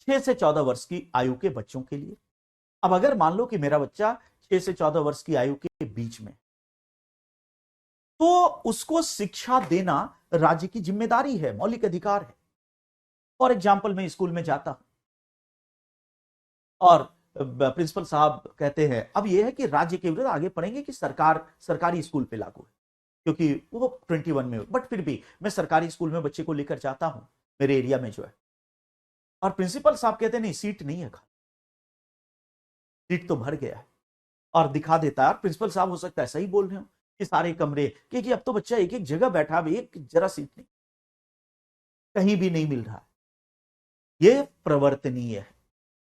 6 से 14 वर्ष की आयु के बच्चों के लिए। अब अगर मान लो कि मेरा बच्चा 6 से 14 वर्ष की आयु के बीच में, तो उसको शिक्षा देना राज्य की जिम्मेदारी है, मौलिक अधिकार है। फॉर एग्जाम्पल, मैं स्कूल में जाता हूं और प्रिंसिपल साहब कहते हैं, अब यह है कि राज्य के विरुद्ध आगे पढ़ेंगे कि सरकारी स्कूल पे लागू है, क्योंकि वो 21 में, बट फिर भी मैं सरकारी स्कूल में बच्चे को लेकर जाता हूं मेरे एरिया में जो है, और प्रिंसिपल साहब कहते हैं नहीं सीट नहीं है, सीट तो भर गया है, और दिखा देता है। प्रिंसिपल साहब हो सकता है सही बोल रहे हो कि सारे कमरे, क्योंकि अब तो बच्चा एक एक जगह बैठा, भी एक जरा सीट नहीं, कहीं भी नहीं मिल रहा है, यह प्रवर्तनीय है।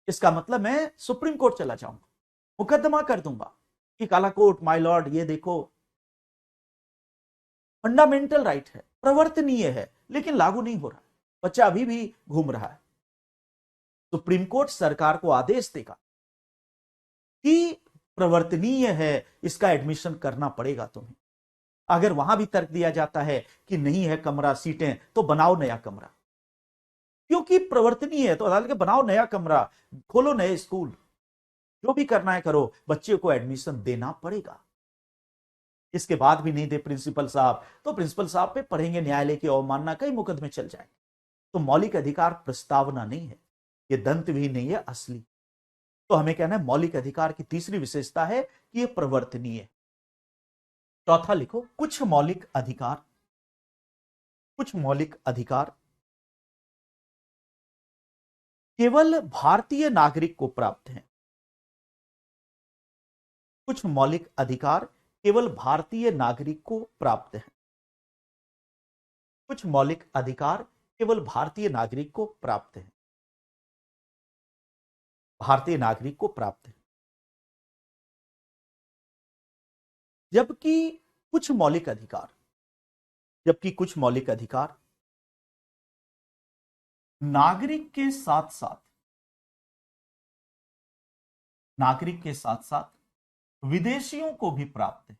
इसका मतलब मैं सुप्रीम कोर्ट चला जाऊंगा, मुकदमा कर दूंगा कि काला कोर्ट माय लॉर्ड, ये देखो, फंडामेंटल राइट है, प्रवर्तनीय है, लेकिन लागू नहीं हो रहा, बच्चा अभी भी घूम रहा है। सुप्रीम कोर्ट सरकार को आदेश देगा कि प्रवर्तनीय है, इसका एडमिशन करना पड़ेगा तुम्हें। अगर वहां भी तर्क दिया जाता है कि नहीं है कमरा, सीटें, तो बनाओ नया कमरा, क्योंकि प्रवर्तनीय है, तो अदालत के बनाओ नया कमरा, खोलो नए स्कूल, जो भी करना है करो, बच्चे को एडमिशन देना पड़ेगा। इसके बाद भी नहीं दे प्रिंसिपल साहब, तो प्रिंसिपल साहब पे पढ़ेंगे न्यायालय की अवमानना, कई मुकदमे चल जाएंगे। तो मौलिक अधिकार प्रस्तावना नहीं है, ये दंत भी नहीं है असली। तो हमें कहना है मौलिक अधिकार की तीसरी विशेषता है कि यह प्रवर्तनीय है। चौथा लिखो, कुछ मौलिक अधिकार, कुछ मौलिक अधिकार केवल भारतीय नागरिक को प्राप्त हैं। कुछ मौलिक अधिकार केवल भारतीय नागरिक को प्राप्त हैं। कुछ मौलिक अधिकार केवल भारतीय नागरिक को प्राप्त हैं, भारतीय नागरिक को प्राप्त है। जबकि कुछ मौलिक अधिकार, जबकि कुछ मौलिक अधिकार नागरिक के साथ साथ, नागरिक के साथ साथ विदेशियों को भी प्राप्त है।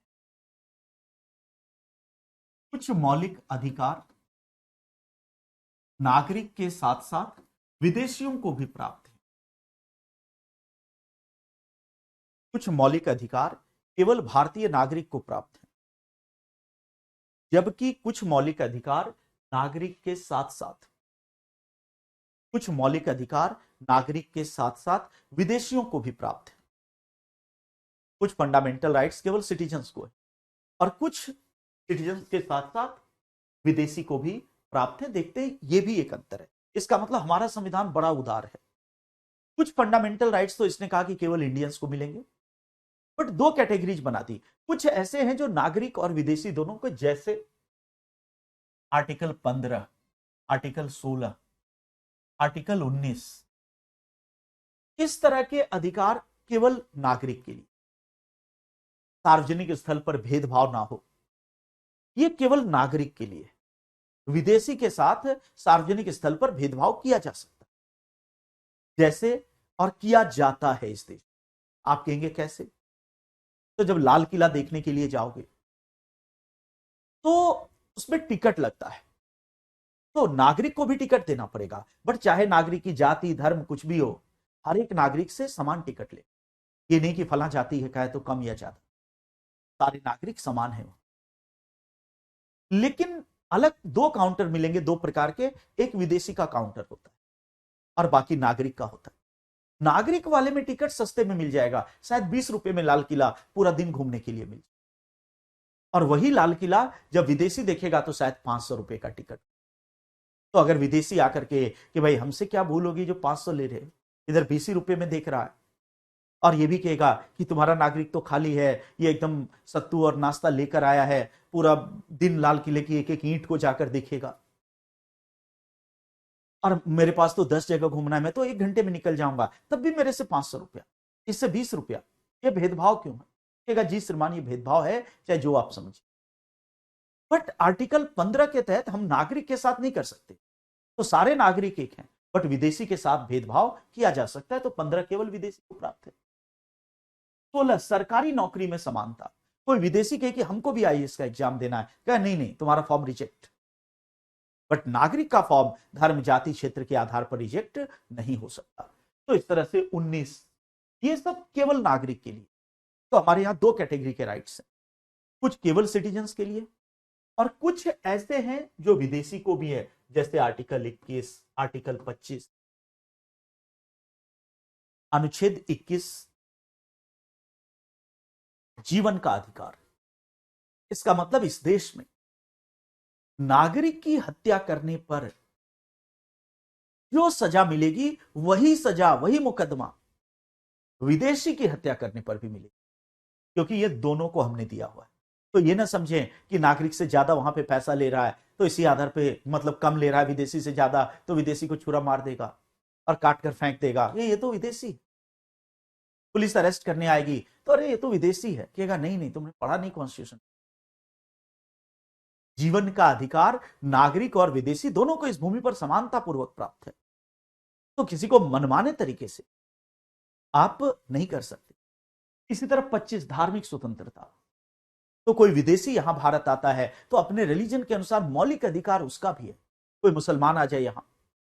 कुछ मौलिक अधिकार नागरिक के साथ साथ विदेशियों को भी प्राप्त है। कुछ मौलिक अधिकार केवल भारतीय नागरिक को प्राप्त है, जबकि कुछ मौलिक अधिकार नागरिक के साथ साथ, कुछ मौलिक अधिकार नागरिक के साथ साथ विदेशियों को भी प्राप्त है। कुछ फंडामेंटल राइट्स केवल सिटीजन्स को है, और कुछ सिटीजन्स के साथ साथ विदेशी को भी प्राप्त है। देखते हैं, ये भी एक अंतर है। इसका मतलब हमारा संविधान बड़ा उदार है। कुछ फंडामेंटल राइट्स तो इसने कहा कि केवल इंडियंस को मिलेंगे, बट दो कैटेगरीज बना दी। कुछ ऐसे हैं जो नागरिक और विदेशी दोनों को, जैसे आर्टिकल 15, आर्टिकल 16, आर्टिकल 19, इस तरह के अधिकार केवल नागरिक के लिए। सार्वजनिक स्थल पर भेदभाव ना हो, यह केवल नागरिक के लिए। विदेशी के साथ सार्वजनिक स्थल पर भेदभाव किया जा सकता है, जैसे, और किया जाता है इस देश। आप कहेंगे कैसे? तो जब लाल किला देखने के लिए जाओगे तो उसमें टिकट लगता है, तो नागरिक को भी टिकट देना पड़ेगा, बट चाहे नागरिक की जाति धर्म कुछ भी हो, हर एक नागरिक से समान टिकट ले। ये नहीं कि फला जाति है कहे तो कम या ज्यादा, सारे नागरिक समान है। लेकिन अलग दो काउंटर मिलेंगे, दो प्रकार के। एक विदेशी का काउंटर होता है और बाकी नागरिक का होता है। नागरिक वाले में टिकट सस्ते में मिल जाएगा, शायद 20 रुपए में लाल किला पूरा दिन घूमने के लिए मिल जाए, और वही लाल किला जब विदेशी देखेगा तो शायद 500 रुपए का टिकट। तो अगर विदेशी आकर के कि भाई हमसे क्या भूल होगी जो 500 ले रहे, इधर 20 रुपए में देख रहा है, और ये भी कहेगा कि तुम्हारा नागरिक तो खाली है, ये एकदम सत्तू और नाश्ता लेकर आया है, पूरा दिन लाल किले की एक एक ईंट को जाकर देखेगा, और मेरे पास तो 10 जगह घूमना है, मैं तो 1 घंटे में निकल जाऊंगा, तब भी मेरे से 500 रुपया, इससे 20 रुपया। ये भेदभाव क्यों है? कहेगा जी श्रीमान, ये भेदभाव है, चाहे जो आप समझे। बट आर्टिकल 15 के तहत हम नागरिक के साथ नहीं कर सकते, तो सारे नागरिक एक हैं, बट विदेशी के साथ भेदभाव किया जा सकता है, तो 15 केवल विदेशी को प्राप्त है। 16, सरकारी नौकरी में समानता। कोई विदेशी कहे कि हमको भी आईएएस का एग्जाम देना है, कहे नहीं नहीं, तुम्हारा फॉर्म रिजेक्ट। बट नागरिक का फॉर्म धर्म, जाति, क्षेत्र के आधार पर रिजेक्ट नहीं हो सकता। तो इस तरह से 19 ये सब केवल नागरिक के लिए। तो हमारे यहां दो कैटेगरी के राइट्स हैं, कुछ केवल सिटीजन्स के लिए और कुछ ऐसे हैं जो विदेशी को भी है, जैसे आर्टिकल 21, आर्टिकल 25, अनुच्छेद 21 जीवन का अधिकार। इसका मतलब इस देश में नागरिक की हत्या करने पर जो सजा मिलेगी वही सजा, वही मुकदमा विदेशी की हत्या करने पर भी मिलेगी, क्योंकि ये दोनों को हमने दिया हुआ है। तो ये ना समझें कि नागरिक से ज्यादा वहां पे पैसा ले रहा है तो इसी आधार पे, मतलब कम ले रहा है विदेशी से ज्यादा, तो विदेशी को छुरा मार देगा और काट कर फेंक देगा, ये तो विदेशी। पुलिस अरेस्ट करने आएगी तो अरे ये तो विदेशी है, कहेगा नहीं नहीं तुमने पढ़ा नहीं कॉन्स्टिट्यूशन। जीवन का अधिकार नागरिक और विदेशी दोनों को इस भूमि पर समानता पूर्वक प्राप्त है, तो किसी को मनमाने तरीके से आप नहीं कर सकते। इसी तरह 25 धार्मिक स्वतंत्रता। तो कोई विदेशी यहां भारत आता है तो अपने रिलीजन के अनुसार मौलिक अधिकार उसका भी है। कोई मुसलमान आ जाए यहां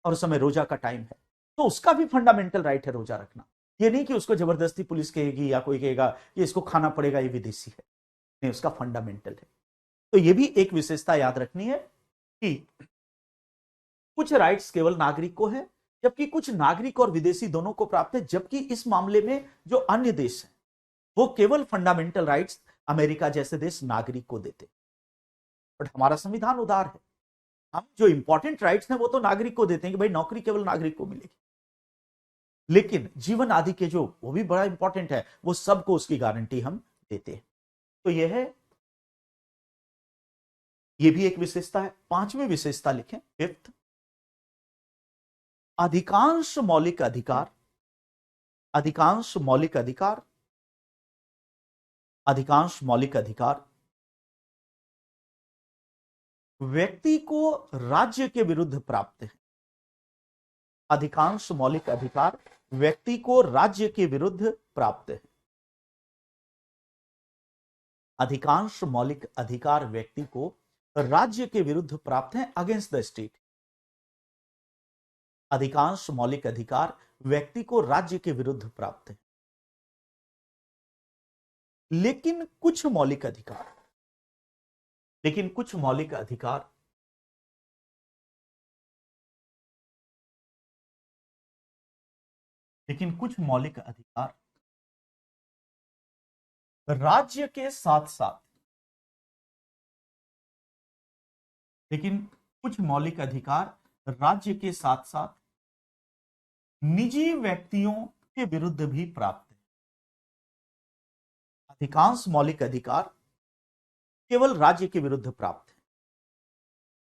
और उस समय रोजा का टाइम है तो उसका भी फंडामेंटल राइट है रोजा रखना। ये नहीं कि उसको जबरदस्ती पुलिस कहेगी या कोई कहेगा कि इसको खाना पड़ेगा, ये विदेशी है, नहीं, उसका फंडामेंटल है। तो ये भी एक विशेषता याद रखनी है कि कुछ राइट्स केवल नागरिक को है, जबकि कुछ नागरिक और विदेशी दोनों को प्राप्त है। जबकि इस मामले में जो अन्य देश है वो केवल फंडामेंटल राइट्स अमेरिका जैसे देश नागरिक को देते, बट हमारा संविधान उदार है। हम जो इंपॉर्टेंट राइट्स हैं वो तो नागरिक को देते हैं कि भाई नौकरी केवल नागरिक को मिलेगी, लेकिन जीवन आदि के जो वो भी बड़ा इंपॉर्टेंट है, वो सबको उसकी गारंटी हम देते हैं। तो यह है, ये भी एक विशेषता है। पांचवी विशेषता लिखें, फिफ्थ, अधिकांश मौलिक अधिकार, अधिकांश मौलिक अधिकार, अधिकांश मौलिक अधिकार व्यक्ति को राज्य के विरुद्ध प्राप्त है। अधिकांश मौलिक अधिकार व्यक्ति को राज्य के विरुद्ध प्राप्त है। अधिकांश मौलिक अधिकार व्यक्ति को राज्य के विरुद्ध प्राप्त है, अगेंस्ट द स्टेट। अधिकांश मौलिक अधिकार व्यक्ति को राज्य के विरुद्ध प्राप्त है। लेकिन कुछ मौलिक अधिकार, लेकिन कुछ मौलिक अधिकार लेकिन कुछ मौलिक अधिकार राज्य के साथ साथ, लेकिन कुछ मौलिक अधिकार राज्य के साथ साथ निजी व्यक्तियों के विरुद्ध भी प्राप्त है। अधिकांश मौलिक अधिकार केवल राज्य के विरुद्ध प्राप्त है,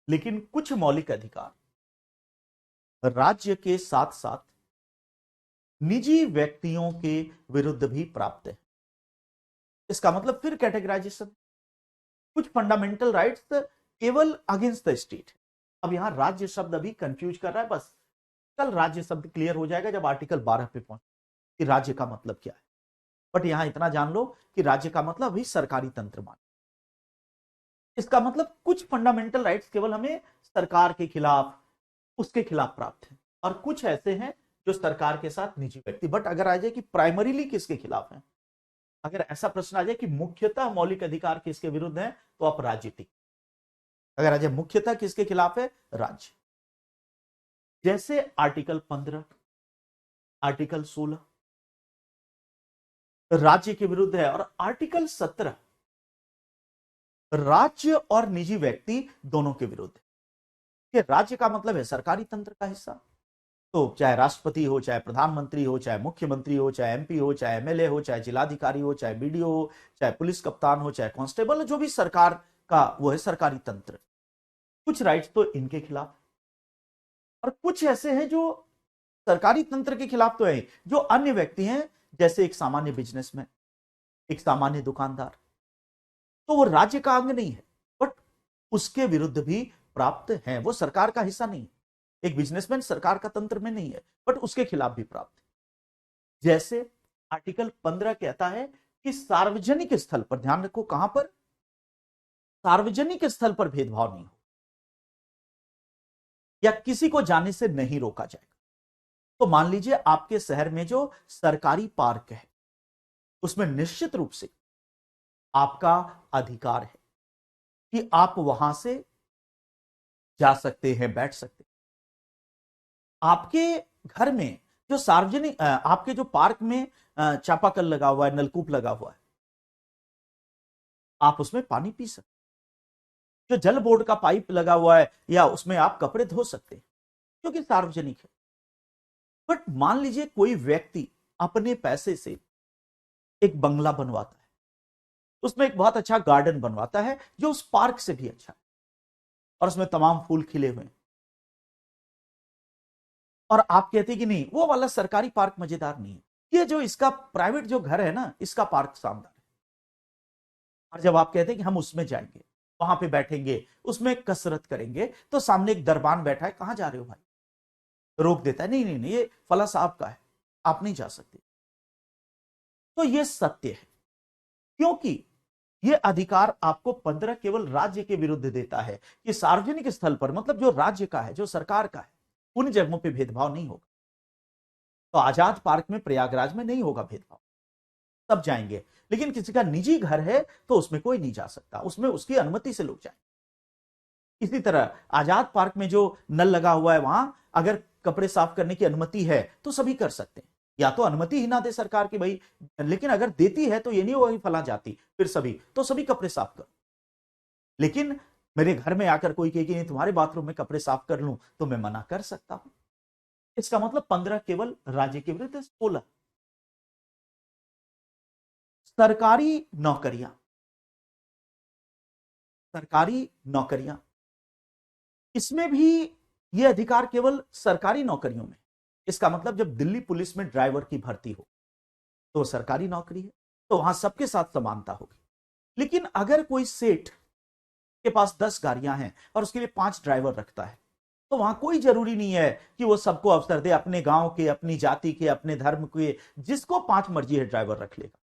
लेकिन कुछ मौलिक अधिकार राज्य के साथ साथ निजी व्यक्तियों के विरुद्ध भी प्राप्त है। इसका मतलब फिर कैटेगराइजेशन, कुछ फंडामेंटल राइट्स केवल अगेंस्ट द स्टेट। अब यहां राज्य शब्द अभी कंफ्यूज कर रहा है, बस कल राज्य शब्द क्लियर हो जाएगा जब आर्टिकल 12 पे पहुंचे कि राज्य का मतलब क्या है। बट यहां इतना जान लो कि राज्य का मतलब अभी सरकारी तंत्र मान। इसका मतलब कुछ फंडामेंटल राइट्स केवल हमें सरकार के खिलाफ, उसके खिलाफ प्राप्त है, और कुछ ऐसे हैं जो सरकार के साथ निजी व्यक्ति। बट अगर आ जाए कि प्राइमरीली किसके खिलाफ है, अगर ऐसा प्रश्न आ जाए कि मुख्यतः मौलिक अधिकार किसके विरुद्ध है, तो आप राज्य टिक। अगर आ जाए मुख्यतः किसके खिलाफ है, राज्य। जैसे आर्टिकल 15, आर्टिकल 16 राज्य के विरुद्ध है, और आर्टिकल 17 राज्य और निजी व्यक्ति दोनों के विरुद्ध है। कि राज्य का मतलब है सरकारी तंत्र का हिस्सा, तो चाहे राष्ट्रपति हो, चाहे प्रधानमंत्री हो, चाहे मुख्यमंत्री हो, चाहे एमपी हो, चाहे एमएलए हो, चाहे जिलाधिकारी हो, चाहे बीडीओ हो, चाहे पुलिस कप्तान हो, चाहे कांस्टेबल हो, जो भी सरकार का वो है सरकारी तंत्र। कुछ राइट्स तो इनके खिलाफ, और कुछ ऐसे हैं जो सरकारी तंत्र के खिलाफ तो है, जो अन्य व्यक्ति हैं, जैसे एक सामान्य बिजनेसमैन, एक सामान्य दुकानदार, तो वो राज्य का अंग नहीं है, बट उसके विरुद्ध भी प्राप्त है। वो सरकार का हिस्सा नहीं है, एक बिजनेसमैन सरकार का तंत्र में नहीं है, बट उसके खिलाफ भी प्राप्त है। जैसे आर्टिकल 15 कहता है कि सार्वजनिक स्थल पर, ध्यान रखो कहां पर, सार्वजनिक स्थल पर भेदभाव नहीं हो। या किसी को जाने से नहीं रोका जाएगा। तो मान लीजिए आपके शहर में जो सरकारी पार्क है उसमें निश्चित रूप से आपका अधिकार है कि आप वहां से जा सकते हैं, बैठ सकते हैं। आपके घर में जो सार्वजनिक आपके जो पार्क में चापाकल लगा हुआ है, नलकूप लगा हुआ है, आप उसमें पानी पी सकते हैं। जो जल बोर्ड का पाइप लगा हुआ है या उसमें आप कपड़े धो सकते हैं क्योंकि सार्वजनिक है। बट मान लीजिए कोई व्यक्ति अपने पैसे से एक बंगला बनवाता है, उसमें एक बहुत अच्छा गार्डन बनवाता है जो उस पार्क से भी अच्छा है, और उसमें तमाम फूल खिले हुए हैं, और आप कहते हैं कि नहीं वो वाला सरकारी पार्क मजेदार नहीं है, ये जो इसका प्राइवेट जो घर है ना इसका पार्क शानदार है। और जब आप कहते हैं कि हम उसमें जाएंगे, वहां पे बैठेंगे, उसमें कसरत करेंगे, तो सामने एक दरबान बैठा है, कहां जा रहे हो भाई, रोक देता है, नहीं नहीं नहीं ये फला साहब का है, आप नहीं जा सकते। तो ये सत्य है, क्योंकि ये अधिकार आपको 15 केवल राज्य के विरुद्ध देता है कि सार्वजनिक स्थल पर, मतलब जो राज्य का है, जो सरकार का है, उन जगहों पे भेदभाव नहीं होगा। तो आजाद पार्क में, प्रयागराज में नहीं होगा भेदभाव, सब जाएंगे। लेकिन किसी का निजी घर है तो उसमें कोई नहीं जा सकता, उसमें उसकी अनुमति से लोग जाएंगे। इसी तरह आजाद पार्क में जो नल लगा हुआ है वहां अगर कपड़े साफ करने की अनुमति है तो सभी कर सकते हैं, या तो अनुमति ही ना दे सरकार की भाई, लेकिन अगर देती है तो ये नहीं होगा फला जाती फिर सभी, तो सभी कपड़े साफ करो। लेकिन मेरे घर में आकर कोई कहे कि नहीं तुम्हारे बाथरूम में कपड़े साफ कर लूं, तो मैं मना कर सकता हूं। इसका मतलब 15 केवल राज्य के विरुद्ध, 16 सरकारी नौकरियां, सरकारी नौकरियां, इसमें भी यह अधिकार केवल सरकारी नौकरियों में। इसका मतलब जब दिल्ली पुलिस में ड्राइवर की भर्ती हो तो सरकारी नौकरी है, तो वहां सबके साथ समानता होगी। लेकिन अगर कोई सेठ के पास 10 गाड़ियां हैं और उसके लिए 5 ड्राइवर रखता है, तो वहां कोई जरूरी नहीं है कि वो सबको अवसर दे, अपने गांव के, अपनी जाति के, अपने धर्म के, जिसको 5 मर्जी है ड्राइवर रख लेगा।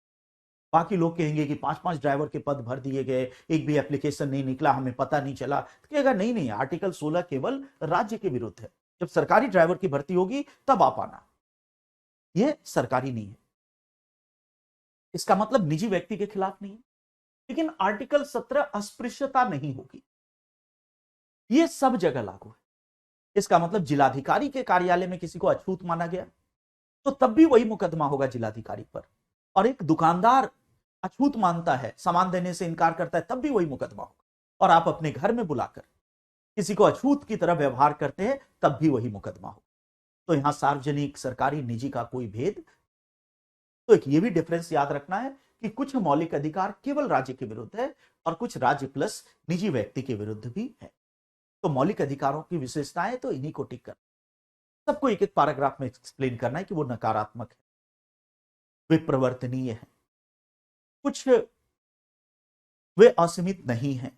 बाकी लोग कहेंगे कि 5-5 ड्राइवर के पद भर दिए गए, एक भी एप्लीकेशन नहीं निकला, हमें पता नहीं चला, तो कहेगा नहीं नहीं, आर्टिकल 16 केवल राज्य के विरुद्ध है, जब सरकारी ड्राइवर की भर्ती होगी तब आप आना, यह सरकारी नहीं है। इसका मतलब निजी व्यक्ति के खिलाफ नहीं है। लेकिन आर्टिकल 17 अस्पृश्यता नहीं होगी, यह सब जगह लागू है। इसका मतलब जिलाधिकारी के कार्यालय में किसी को अछूत माना गया तो तब भी वही मुकदमा होगा जिलाधिकारी पर, और एक दुकानदार अछूत मानता है, सामान देने से इनकार करता है, तब भी वही मुकदमा होगा। और आप अपने घर में बुलाकर किसी को अछूत की तरह व्यवहार करते हैं तब भी वही मुकदमा होगा। तो यहां सार्वजनिक, सरकारी, निजी का कोई भेद। तो एक ये भी डिफरेंस याद रखना है कि कुछ मौलिक अधिकार केवल राज्य के विरुद्ध है और कुछ राज्य प्लस निजी व्यक्ति के विरुद्ध भी है। तो मौलिक अधिकारों की विशेषताएं तो इन्हीं को टिक कर सबको एक एक पैराग्राफ में एक्सप्लेन करना है कि वो नकारात्मक है, वे प्रवर्तनीय है, कुछ वे असीमित नहीं है,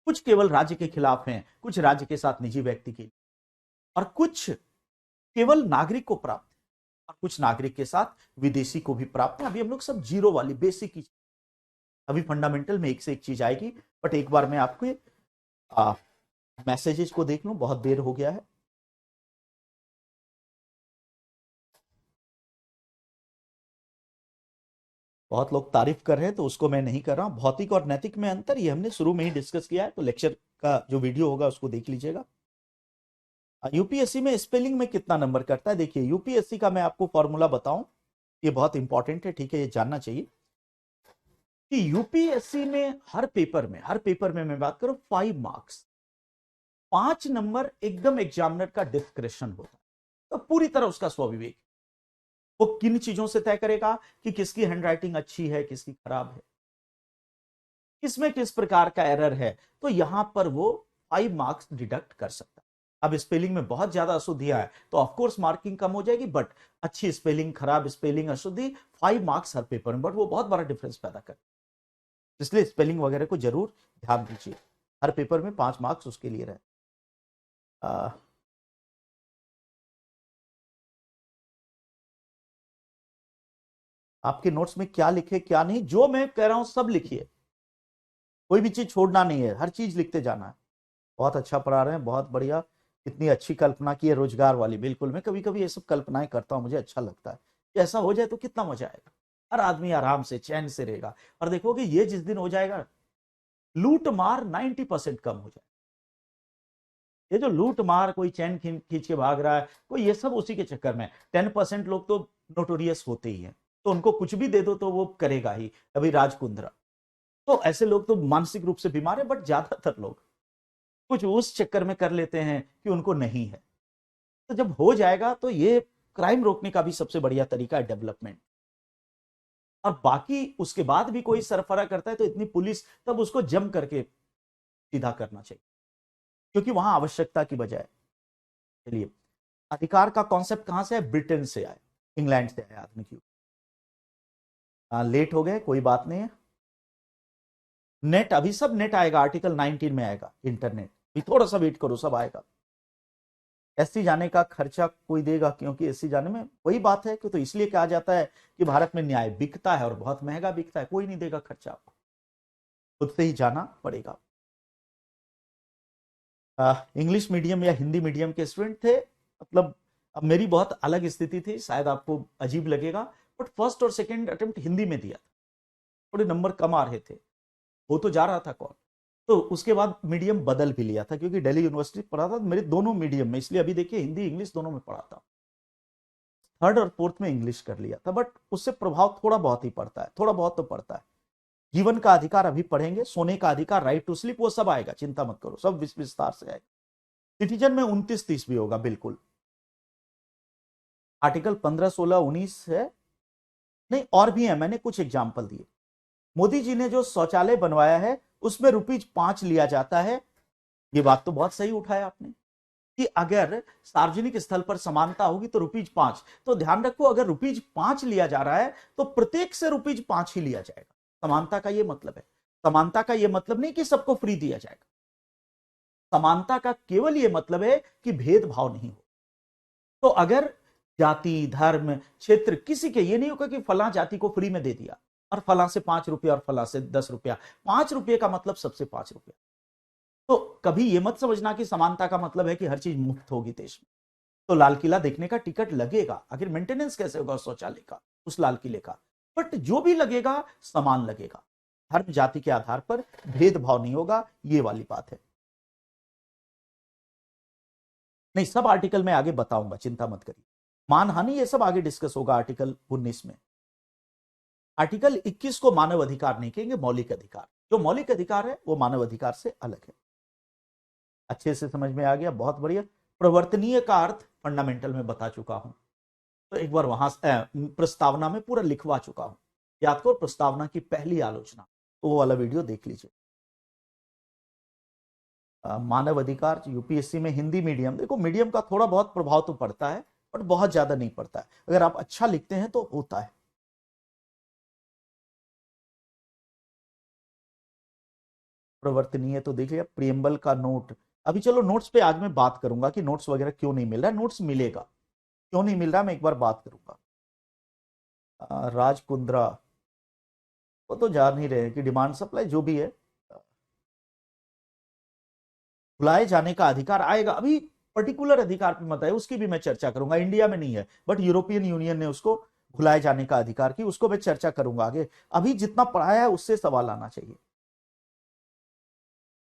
कुछ केवल राज्य के खिलाफ हैं, कुछ राज्य के साथ निजी व्यक्ति के, और कुछ केवल नागरिक को प्राप्त है और कुछ नागरिक के साथ विदेशी को भी प्राप्त है। अभी हम लोग सब जीरो वाली बेसिक की, अभी फंडामेंटल में एक से एक चीज आएगी। बट एक बार मैं आपको मैसेजेस को देख लूं, बहुत देर हो गया है। बहुत लोग तारीफ कर रहे हैं तो उसको मैं नहीं कर रहा हूं। भौतिक और नैतिक में अंतर, ये हमने शुरू में ही डिस्कस किया है, तो लेक्चर का जो वीडियो होगा उसको देख लीजिएगा। यूपीएससी में स्पेलिंग में कितना नंबर करता है, देखिए यूपीएससी का मैं आपको फॉर्मूला बताऊं, ये बहुत इंपॉर्टेंट है, ठीक है, ये जानना चाहिए कि यूपीएससी में हर पेपर में मैं बात करूं 5 मार्क्स, 5 नंबर एकदम एग्जामिनर का डिस्क्रिप्शन होता है। तो पूरी तरह उसका स्वविवेक, वो किन चीजों से तय करेगा कि किसकी हैंडराइटिंग अच्छी है, किसकी खराब है, किसमें किस प्रकार का एरर है, तो यहां पर वो 5 मार्क्स डिडक्ट कर सकता है। अब स्पेलिंग में बहुत ज्यादा अशुद्धियां है तो ऑफकोर्स मार्किंग कम हो जाएगी, बट अच्छी स्पेलिंग, खराब स्पेलिंग, अशुद्धि, 5 मार्क्स हर पेपर में, बट वो बहुत बड़ा डिफरेंस पैदा कर, इसलिए स्पेलिंग वगैरह को जरूर ध्यान दीजिए। हर पेपर में 5 मार्क्स उसके लिए रहे। आपके नोट्स में क्या लिखे क्या नहीं, जो मैं कह रहा हूं सब लिखिए, कोई भी चीज छोड़ना नहीं है, हर चीज लिखते जाना है। बहुत अच्छा पढ़ा रहे हैं, बहुत बढ़िया। इतनी अच्छी कल्पना की है रोजगार वाली, बिल्कुल मैं कभी कभी ये सब कल्पनाएं करता हूँ, मुझे अच्छा लगता है कि ऐसा हो जाए तो कितना मजा आएगा, हर आदमी आराम से चैन से रहेगा। और देखोगे ये जिस दिन हो जाएगा, लूट मार 90% कम हो जाए। ये जो लूट मार, कोई चैन खींच के भाग रहा है कोई, ये सब उसी के चक्कर में। 10% लोग तो नोटोरियस होते ही हैं, तो उनको कुछ भी दे दो तो वो करेगा ही। अभी राज कुंद्रा, तो ऐसे लोग तो मानसिक रूप से बीमार है, बट ज्यादातर लोग कुछ उस चक्कर में कर लेते हैं कि उनको नहीं है। तो जब हो जाएगा तो ये क्राइम रोकने का भी सबसे बढ़िया तरीका है डेवलपमेंट। और बाकी उसके बाद भी कोई सरफरा करता है तो इतनी पुलिस, तब उसको जम करके सीधा करना चाहिए, क्योंकि वहां आवश्यकता की बजाय। चलिए, अधिकार का कॉन्सेप्ट कहां से है? ब्रिटेन से आया, इंग्लैंड से आया आदमी की। लेट हो गए, कोई बात नहीं है। नेट, अभी सब नेट आएगा, आर्टिकल 19 में आएगा इंटरनेट, भी थोड़ा सा वेट करो, सब आएगा। एससी जाने का खर्चा कोई देगा, क्योंकि एससी जाने में वही बात है कि, तो इसलिए कहा जाता है कि भारत में न्याय बिकता है और बहुत महंगा बिकता है, कोई नहीं देगा खर्चा आपको, खुद से ही जाना पड़ेगा। इंग्लिश मीडियम या हिंदी मीडियम के स्टूडेंट थे, मतलब अब मेरी बहुत अलग स्थिति थी, शायद आपको अजीब लगेगा, बट फर्स्ट और सेकंड अटेम्प्ट हिंदी में दिया था, थोड़े नंबर कम आ रहे थे, हो तो जा रहा था कौन। तो उसके बाद मीडियम बदल भी लिया था, क्योंकि दिल्ली यूनिवर्सिटी पढ़ा था मेरे दोनों मीडियम में, इसलिए अभी देखिए हिंदी इंग्लिश दोनों में पढ़ा था। थर्ड और फोर्थ में इंग्लिश कर लिया था, बट उससे प्रभाव थोड़ा बहुत ही पड़ता है, थोड़ा बहुत तो पड़ता है। जीवन का अधिकार अभी पढ़ेंगे, सोने का अधिकार, राइट टू स्लीप, वो सब आएगा, चिंता मत करो, सब विस्तार से आएगा। सिटीजन में 29-30 भी होगा, बिल्कुल। आर्टिकल 15, 16, 19 है, नहीं और भी है, मैंने कुछ एग्जाम्पल दिए। मोदी जी ने जो शौचालय बनवाया है उसमें ₹5 लिया जाता है। ये बात तो बहुत सही उठाया आपने कि अगर सार्वजनिक स्थल पर समानता होगी तो ₹5, तो ध्यान रखो अगर ₹5 लिया जा रहा है तो प्रत्येक से ₹5 ही लिया जाएगा। समानता का ये मतलब है। समानता का ये मतलब नहीं कि सबको फ्री दिया जाएगा, समानता का केवल ये मतलब है कि भेदभाव नहीं हो। तो अगर जाति, धर्म, क्षेत्र, किसी के ये नहीं होगा कि फला जाति को फ्री में दे दिया और फला से ₹5 और फला से ₹10, ₹5 का मतलब सबसे ₹5। तो कभी ये मत समझना कि समानता का मतलब है कि हर चीज मुफ्त होगी देश में। तो लाल किला देखने का टिकट लगेगा, आखिर मेंटेनेंस कैसे होगा शौचालय का, उस लाल किले का, बट जो भी लगेगा समान लगेगा, धर्म जाति के आधार पर भेदभाव नहीं होगा, ये वाली बात है। नहीं, सब आर्टिकल में आगे बताऊंगा, चिंता मत करिए। मानहानि ये सब आगे डिस्कस होगा आर्टिकल 19 में। आर्टिकल 21 को मानव अधिकार नहीं कहेंगे, मौलिक अधिकार। जो मौलिक अधिकार है वो मानव अधिकार से अलग है। अच्छे से समझ में आ गया, बहुत बढ़िया। प्रवर्तनीय का अर्थ फंडामेंटल में बता चुका हूं, तो एक बार वहां प्रस्तावना में पूरा लिखवा चुका हूं, याद करो प्रस्तावना की पहली आलोचना, तो वो वाला वीडियो देख लीजिए। मानव अधिकार यूपीएससी में हिंदी मीडियम, देखो मीडियम का थोड़ा बहुत प्रभाव तो पड़ता है, बट बहुत ज्यादा नहीं पड़ता है, अगर आप अच्छा लिखते हैं तो होता है। प्रवर्तनीय तो देख लिया, प्रियम्बल का नोट, अभी चलो नोट्स पे आज मैं बात करूंगा कि नोट्स वगैरह क्यों नहीं मिल रहा है, नोट्स मिलेगा, क्यों नहीं मिल रहा मैं एक बार बात करूंगा। राज कुंद्रा, वो तो जान ही रहे हैं कि डिमांड सप्लाई जो भी है, बुलाए जाने का अधिकार आएगा, अभी पर्टिकुलर अधिकार पे मत आए, उसकी भी मैं चर्चा करूंगा, इंडिया में नहीं है बट यूरोपियन यूनियन ने उसको भुलाए जाने का अधिकार की, उसको मैं चर्चा करूंगा आगे। अभी जितना पढ़ाया है उससे सवाल आना चाहिए।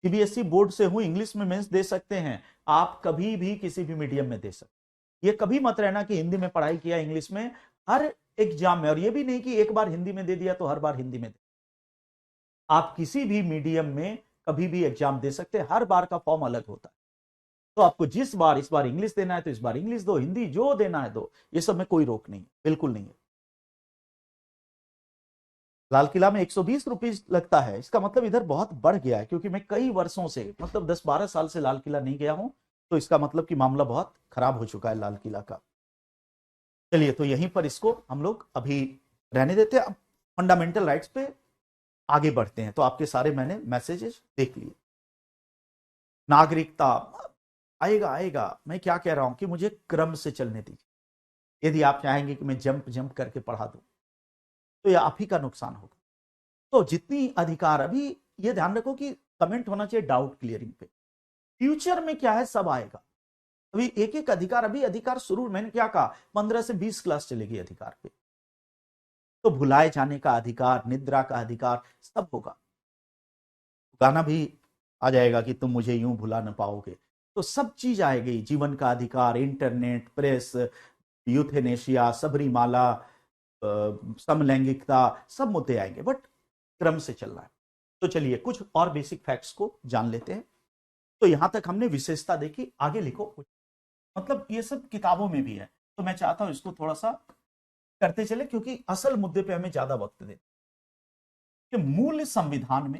सीबीएसई बोर्ड से हूं, इंग्लिश में मेंस दे सकते हैं आप, कभी भी किसी भी मीडियम में दे सकते, ये कभी मत रहना कि हिंदी में पढ़ाई किया इंग्लिश में, हर एग्जाम में, और ये भी नहीं कि एक बार हिंदी में दे दिया तो हर बार हिंदी में दे, आप किसी भी मीडियम में कभी भी एग्जाम दे सकते हैं, हर बार का फॉर्म अलग होता है। तो आपको जिस बार, इस बार इंग्लिश देना है तो इस बार इंग्लिश दो, हिंदी जो देना है दो, ये सब में कोई रोक नहीं, बिल्कुल नहीं है। लाल किला में ₹120 लगता है, इसका मतलब इधर बहुत बढ़ गया है, क्योंकि मैं कई वर्षों से, मतलब 10-12 साल से लाल किला नहीं गया हूं, तो इसका मतलब कि मामला बहुत खराब हो चुका है लाल किला का। चलिए, तो यहीं पर इसको हम लोग अभी रहने देते हैं, अब फंडामेंटल राइट्स पे आगे बढ़ते हैं। तो आपके सारे मैंने मैसेजेस देख लिए। नागरिकता आएगा आएगा, मैं क्या कह रहा हूं कि मुझे क्रम से चलने दीजिए, यदि आप चाहेंगे कि मैं जंप जंप करके पढ़ा दूं तो यह आप ही का नुकसान होगा। तो जितनी अधिकार, अभी ये ध्यान रखो कि कमेंट होना चाहिए डाउट क्लियरिंग पे, फ्यूचर में क्या है सब आएगा, अभी एक एक अधिकार, अभी अधिकार शुरू, मैंने क्या कहा 15 से 20 क्लास चलेगी अधिकार पे। तो भुलाए जाने का अधिकार, निद्रा का अधिकार, सब होगा। गाना भी आ जाएगा कि तुम मुझे यूं भुला न पाओगे, तो सब चीज आएगी। जीवन का अधिकार, इंटरनेट, प्रेस, यूथेनेशिया, सबरीमाला, समलैंगिकता, सब मुद्दे आएंगे, बट क्रम से चल रहा है। तो चलिए कुछ और बेसिक फैक्ट्स को जान लेते हैं। तो यहां तक हमने विशेषता देखी, आगे लिखो कुछ, मतलब ये सब किताबों में भी है, तो मैं चाहता हूं इसको थोड़ा सा करते चले, क्योंकि असल मुद्दे पे हमें ज्यादा वक्त दे कि मूल संविधान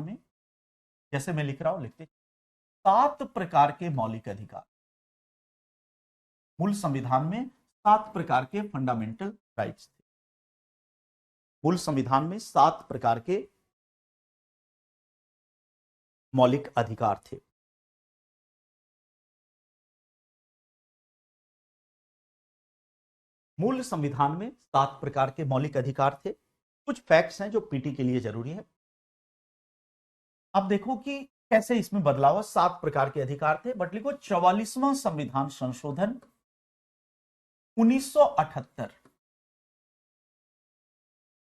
में जैसे मैं लिख रहा हूं, लिखते 7 प्रकार के मौलिक अधिकार। मूल संविधान में 7 प्रकार के फंडामेंटल राइट्स थे। मूल संविधान में 7 प्रकार के मौलिक अधिकार थे। मूल संविधान में 7 प्रकार के मौलिक अधिकार थे। कुछ फैक्ट्स हैं जो पीटी के लिए जरूरी है। अब देखो कि कैसे इसमें बदलाव, 7 प्रकार के अधिकार थे, बट लिखो 44वां संविधान संशोधन 1978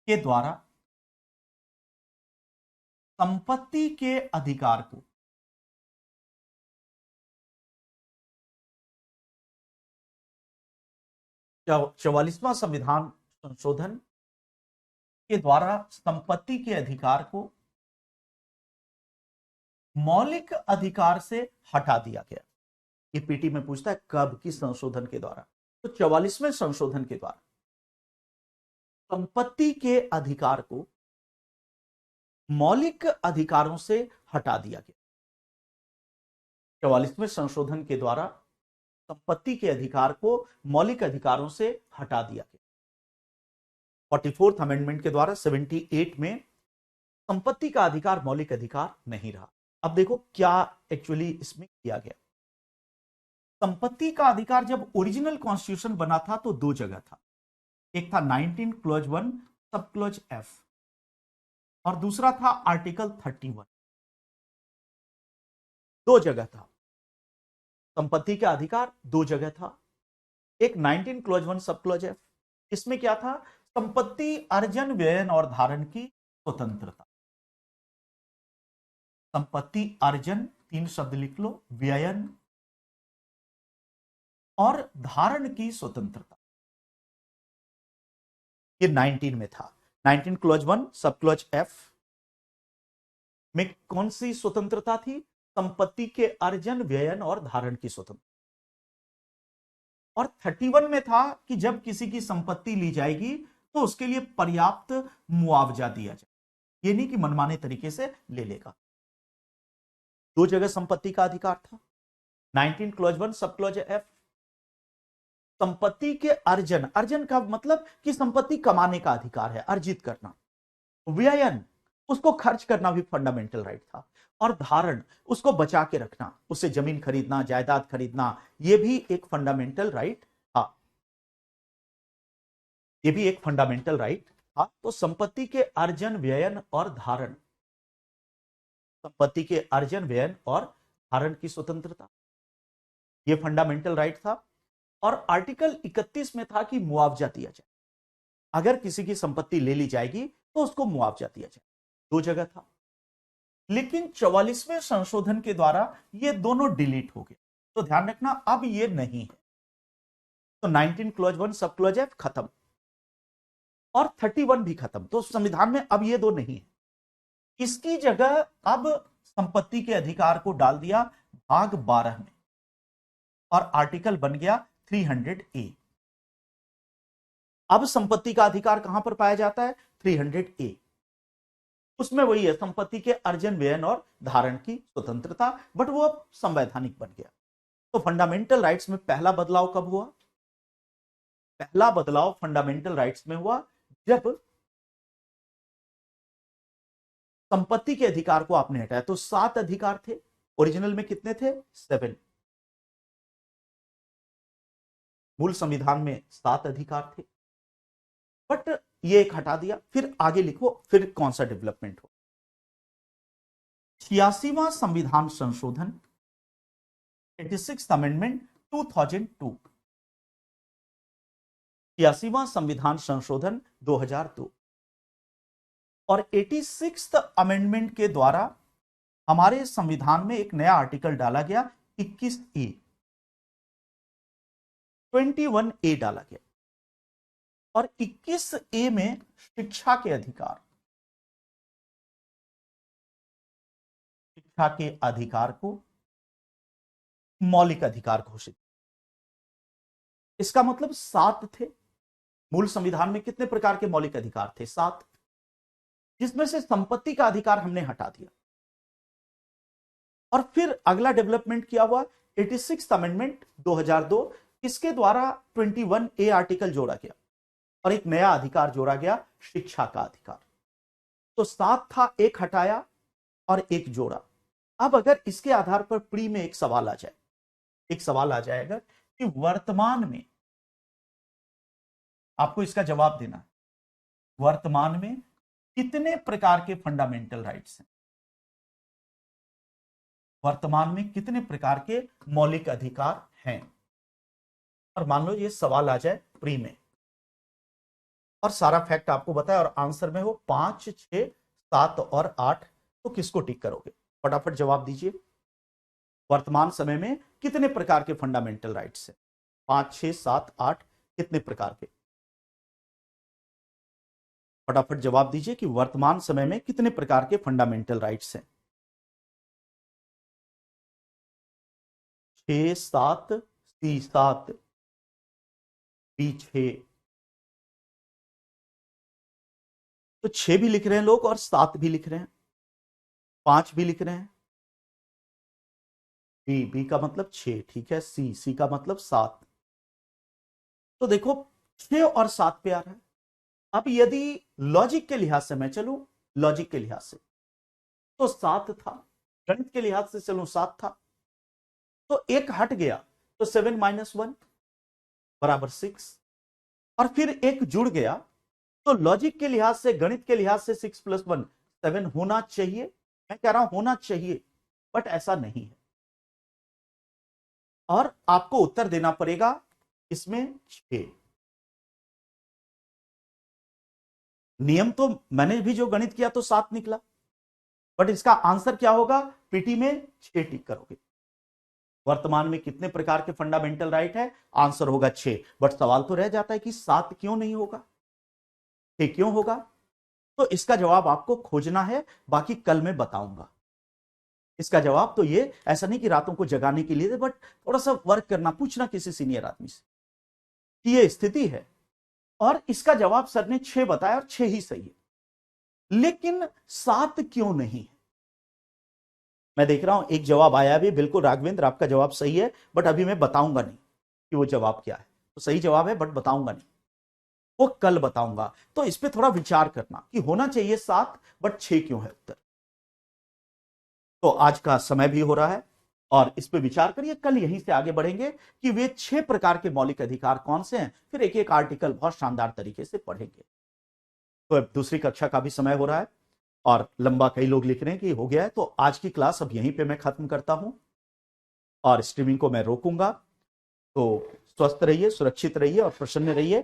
के द्वारा संपत्ति के अधिकार को चौवालीसवां संविधान संशोधन के द्वारा संपत्ति के अधिकार को मौलिक अधिकार से हटा दिया गया। ये पीटी में पूछता है कब, किस संशोधन के द्वारा, तो 44वें संशोधन के द्वारा संपत्ति के अधिकार को मौलिक अधिकारों से हटा दिया गया। 44वें संशोधन के द्वारा संपत्ति के अधिकार को मौलिक अधिकारों से हटा दिया गया। 44th अमेंडमेंट के द्वारा 78 में संपत्ति का अधिकार मौलिक अधिकार नहीं रहा। अब देखो क्या एक्चुअली इसमें किया गया। संपत्ति का अधिकार जब ओरिजिनल कॉन्स्टिट्यूशन बना था तो 2 जगह था, एक था 19 क्लॉज 1 सब क्लॉज एफ, और दूसरा था आर्टिकल 31। 2 जगह था संपत्ति का अधिकार, 2 जगह था, एक 19 क्लॉज 1 सब क्लॉज एफ। इसमें क्या था, संपत्ति अर्जन, व्ययन और धारण की स्वतंत्रता। संपत्ति अर्जन 3 शब्द लिख लो, व्ययन और धारण की स्वतंत्रता, ये 19 में था। 19 क्लॉज 1 सब क्लॉज एफ में कौन सी स्वतंत्रता थी, संपत्ति के अर्जन, व्ययन और धारण की स्वतंत्रता। और 31 में था कि जब किसी की संपत्ति ली जाएगी तो उसके लिए पर्याप्त मुआवजा दिया जाए, ये नहीं कि मनमाने तरीके से ले लेगा। 2 जगह संपत्ति का अधिकार था, 19 क्लॉज 1 सब क्लॉज एफ। संपत्ति के अर्जन, अर्जन का मतलब कि संपत्ति कमाने का अधिकार है, अर्जित करना। व्ययन, उसको खर्च करना भी फंडामेंटल राइट था। और धारण, उसको बचा के रखना, उससे जमीन खरीदना, जायदाद खरीदना, यह भी एक फंडामेंटल राइट था। यह भी एक फंडामेंटल राइट था। तो संपत्ति के अर्जन, व्ययन और धारण, संपत्ति के अर्जन, व्ययन और धारण की स्वतंत्रता, यह फंडामेंटल राइट था। और आर्टिकल 31 में था कि मुआवजा दिया जाए, अगर किसी की संपत्ति ले ली जाएगी तो उसको मुआवजा दिया जाए। 2 जगह था। लेकिन 44वें संशोधन के द्वारा ये दोनों डिलीट हो गए। तो ध्यान रखना अब ये नहीं है। तो 19 क्लॉज 1 सब क्लॉज एफ खत्म और 31 भी खत्म। तो संविधान में अब ये दो नहीं है। इसकी जगह अब संपत्ति के अधिकार को डाल दिया भाग 12 में और आर्टिकल बन गया 300A। अब संपत्ति का अधिकार कहां पर पाया जाता है, 300A। उसमें वही है, संपत्ति के अर्जन, व्ययन और धारण की स्वतंत्रता, बट वो अब संवैधानिक बन गया। तो फंडामेंटल राइट्स में पहला बदलाव कब हुआ, पहला बदलाव फंडामेंटल राइट्स में हुआ जब संपत्ति के अधिकार को आपने हटाया। तो 7 अधिकार थे, ओरिजिनल में कितने थे, 7। मूल संविधान में 7 अधिकार थे, बट ये एक हटा दिया। फिर आगे लिखो, फिर कौन सा डेवलपमेंट हो। 86वां संविधान संशोधन 86th अमेंडमेंट 2002, 86वां संविधान संशोधन 2002 और 86th अमेंडमेंट के द्वारा हमारे संविधान में एक नया आर्टिकल डाला गया 21A, 21A डाला गया और 21A में शिक्षा के अधिकार, शिक्षा के अधिकार को मौलिक अधिकार घोषित। इसका मतलब 7 थे। मूल संविधान में कितने प्रकार के मौलिक अधिकार थे? 7, जिसमें से संपत्ति का अधिकार हमने हटा दिया। और फिर अगला डेवलपमेंट किया हुआ 86th अमेंडमेंट 2002, इसके द्वारा 21A आर्टिकल जोड़ा गया और एक नया अधिकार जोड़ा गया, शिक्षा का अधिकार। तो 7 था, एक हटाया और एक जोड़ा। अब अगर इसके आधार पर प्री में एक सवाल आ जाए, एक सवाल आ जाएगा कि वर्तमान में आपको इसका जवाब देना है, वर्तमान में कितने प्रकार के फंडामेंटल राइट्स हैं, वर्तमान में कितने प्रकार के मौलिक अधिकार हैं। और मान लो ये सवाल आ जाए प्री में और सारा फैक्ट आपको बताया और आंसर में हो 5, 6, 7 और 8, तो किसको टिक करोगे? फटाफट जवाब दीजिए। वर्तमान समय में कितने प्रकार के फंडामेंटल राइट्स हैं? 5, 6, 7, 8, कितने प्रकार के? फटाफट जवाब दीजिए कि वर्तमान समय में कितने प्रकार के फंडामेंटल राइट्स हैं? 6, 7, C 7, B 6, तो 6 भी लिख रहे हैं लोग और 7 भी लिख रहे हैं, 5 भी लिख रहे हैं। बी का मतलब 6, ठीक है। सी का मतलब 7। तो देखो 6 और 7 पे आ रहा है। अब यदि लॉजिक के लिहाज से मैं चलूं, लॉजिक के लिहाज से तो 7 था, गणित के लिहाज से चलूं 7 था, तो एक हट गया तो 7 - 1 बराबर 6, और फिर एक जुड़ गया तो लॉजिक के लिहाज से, गणित के लिहाज से 6 + 1 7 होना चाहिए। मैं कह रहा हूं होना चाहिए, बट ऐसा नहीं है और आपको उत्तर देना पड़ेगा इसमें 6। नियम तो मैंने भी जो गणित किया तो 7 निकला, बट इसका आंसर क्या होगा? पीटी में 6 टिक करोगे। वर्तमान में कितने प्रकार के फंडामेंटल राइट है? आंसर होगा 6। बट सवाल तो रह जाता है कि 7 क्यों नहीं होगा, 6 क्यों होगा? तो इसका जवाब आपको खोजना है, बाकी कल मैं बताऊंगा। इसका जवाब तो ये, ऐसा नहीं कि रातों को जगाने के लिए, बट थोड़ा सा वर्क करना, पूछना किसी सीनियर आदमी से कि ये स्थिति है और इसका जवाब सर ने 6 बताया और 6 ही सही है, लेकिन 7 क्यों नहीं है? मैं देख रहा हूं एक जवाब आया भी, बिल्कुल राघवेंद्र आपका जवाब सही है, बट अभी मैं बताऊंगा नहीं कि वो जवाब क्या है। तो सही जवाब है बट बताऊंगा नहीं, वो कल बताऊंगा। तो इस पे थोड़ा विचार करना कि होना चाहिए 7 बट 6 क्यों है उत्तर। तो आज का समय भी हो रहा है और इस पे विचार करिए, कल यहीं से आगे बढ़ेंगे कि वे 6 प्रकार के मौलिक अधिकार कौन से हैं, फिर एक एक आर्टिकल बहुत शानदार तरीके से पढ़ेंगे। तो अब दूसरी कक्षा का भी समय हो रहा है और लंबा कई लोग लिख रहे हैं कि हो गया है, तो आज की क्लास अब यहीं पे मैं खत्म करता हूं और स्ट्रीमिंग को मैं रोकूंगा। तो स्वस्थ रहिए, सुरक्षित रहिए और प्रसन्न रहिए।